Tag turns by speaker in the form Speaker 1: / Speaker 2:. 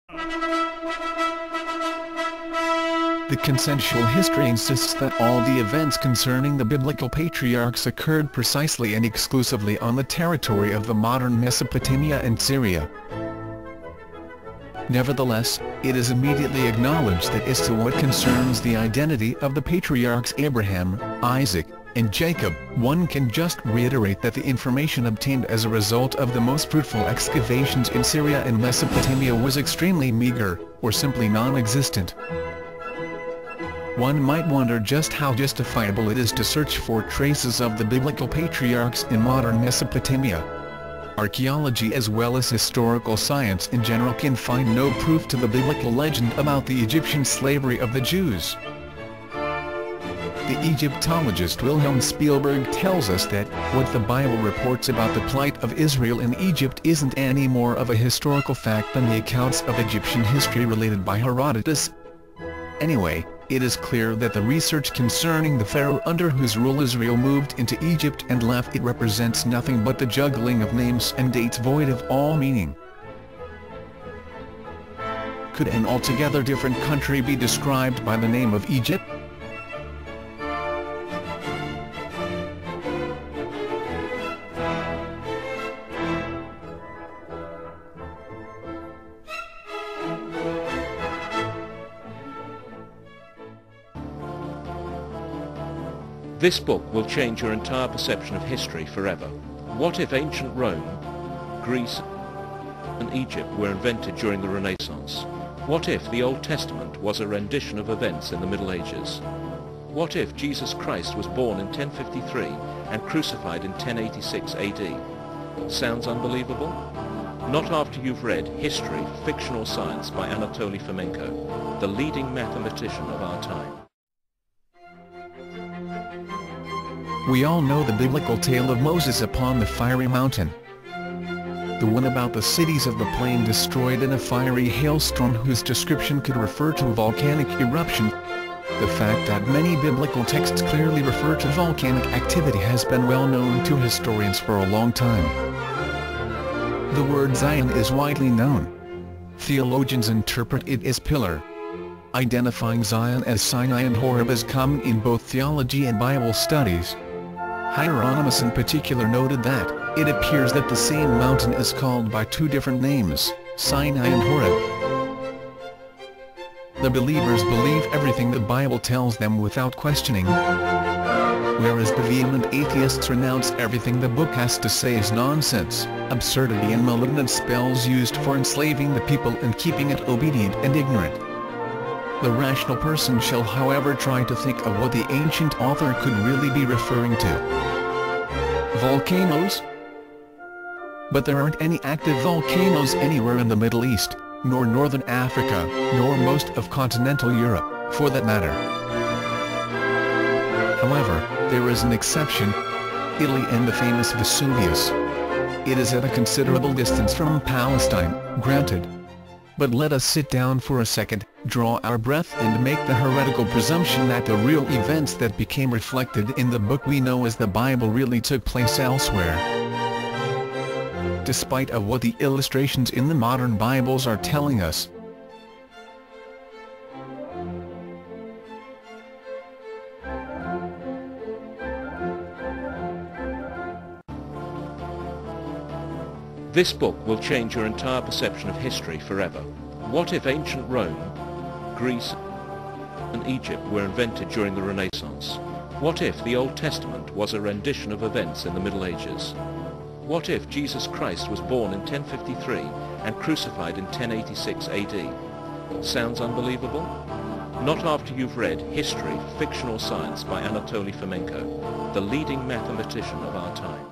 Speaker 1: The consensual history insists that all the events concerning the biblical patriarchs occurred precisely and exclusively on the territory of the modern Mesopotamia and Syria. Nevertheless, it is immediately acknowledged that as to what concerns the identity of the patriarchs Abraham, Isaac, and Jacob, one can just reiterate that the information obtained as a result of the most fruitful excavations in Syria and Mesopotamia was extremely meager, or simply non-existent. One might wonder just how justifiable it is to search for traces of the biblical patriarchs in modern Mesopotamia. Archaeology as well as historical science in general can find no proof to the biblical legend about the Egyptian slavery of the Jews. The Egyptologist Wilhelm Spielberg tells us that what the Bible reports about the plight of Israel in Egypt isn't any more of a historical fact than the accounts of Egyptian history related by Herodotus. Anyway, it is clear that the research concerning the pharaoh under whose rule Israel moved into Egypt and left it represents nothing but the juggling of names and dates void of all meaning. Could an altogether different country be described by the name of Egypt?
Speaker 2: This book will change your entire perception of history forever. What if ancient Rome, Greece, and Egypt were invented during the Renaissance? What if the Old Testament was a rendition of events in the Middle Ages? What if Jesus Christ was born in 1053 and crucified in 1086 AD? Sounds unbelievable? Not after you've read History, Fictional Science by Anatoly Fomenko, the leading mathematician of our time.
Speaker 1: We all know the biblical tale of Moses upon the fiery mountain. The one about the cities of the plain destroyed in a fiery hailstorm whose description could refer to volcanic eruption. The fact that many biblical texts clearly refer to volcanic activity has been well known to historians for a long time. The word Zion is widely known. Theologians interpret it as pillar. Identifying Zion as Sinai and Horeb is common in both theology and Bible studies. Hieronymus in particular noted that, it appears that the same mountain is called by two different names, Sinai and Horeb. The believers believe everything the Bible tells them without questioning, whereas the vehement atheists renounce everything the book has to say as nonsense, absurdity and malignant spells used for enslaving the people and keeping it obedient and ignorant. The rational person shall however try to think of what the ancient author could really be referring to. Volcanoes? But there aren't any active volcanoes anywhere in the Middle East, nor northern Africa, nor most of continental Europe, for that matter. However, there is an exception: Italy and the famous Vesuvius. It is at a considerable distance from Palestine, granted. But let us sit down for a second, draw our breath and make the heretical presumption that the real events that became reflected in the book we know as the Bible really took place elsewhere. Despite of what the illustrations in the modern Bibles are telling us.
Speaker 2: This book will change your entire perception of history forever. What if ancient Rome, Greece, and Egypt were invented during the Renaissance? What if the Old Testament was a rendition of events in the Middle Ages? What if Jesus Christ was born in 1053 and crucified in 1086 AD? Sounds unbelievable? Not after you've read History, Fictional Science by Anatoly Fomenko, the leading mathematician of our time.